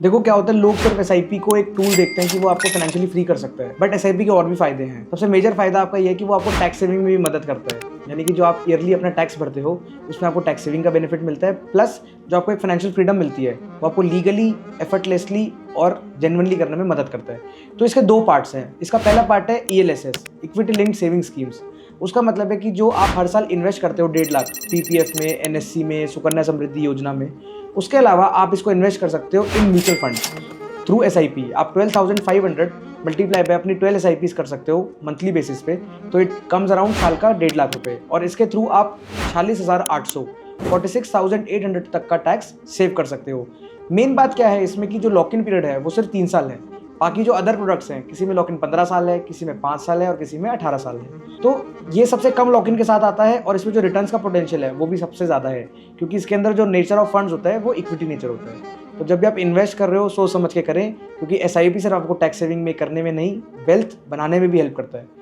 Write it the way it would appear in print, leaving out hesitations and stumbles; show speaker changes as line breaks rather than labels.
देखो क्या होता है, लोग सिर्फ एसआईपी को एक टूल देखते हैं कि वो आपको फाइनेंशियली फ्री कर सकता है, बट एसआईपी के और भी फायदे हैं। सबसे मेजर फायदा आपका ये है कि वो आपको टैक्स सेविंग में भी मदद करता है। यानी कि जो आप ईयरली अपना टैक्स भरते हो उसमें आपको टैक्स सेविंग का बेनिफिट मिलता है, प्लस जो आपको एक फाइनेंशियल फ्रीडम मिलती है वो आपको लीगली, एफर्टलेसली और जेन्युइनली करने में मदद करता है। तो इसके दो पार्ट्स हैं। इसका पहला पार्ट है ELSS, equity linked saving schemes. उसका मतलब है कि जो आप हर साल इन्वेस्ट करते हो 1.5 लाख पीपीएफ में, एनएससी में, सुकन्या समृद्धि योजना में, उसके अलावा आप इसको इन्वेस्ट कर सकते हो in mutual fund through SIP. आप 12,500 मल्टीप्लाई बाय अपनी 12 एसआईपीज कर सकते हो मंथली बेसिस पे, तो इट कम्स अराउंड साल का 1.5 लाख रुपए। और इसके थ्रू आप 46,800 46,800 तक का टैक्स सेव कर सकते हो। मेन बात क्या है इसमें कि जो लॉक इन पीरियड है वो सिर्फ 3 साल है। बाकी जो अदर प्रोडक्ट्स हैं, किसी में लॉक इन 15 साल है, किसी में 5 साल है और किसी में 18 साल है। तो ये सबसे कम लॉक इन के साथ आता है और इसमें जो रिटर्न्स का पोटेंशियल है वो भी सबसे ज़्यादा है, क्योंकि इसके अंदर जो नेचर ऑफ फंड्स होता है वो इक्विटी नेचर होता है। तो जब भी आप इन्वेस्ट कर रहे हो सोच समझ के करें, क्योंकि एसआईपी सिर्फ आपको टैक्स सेविंग में करने में नहीं, वेल्थ बनाने में भी हेल्प करता है।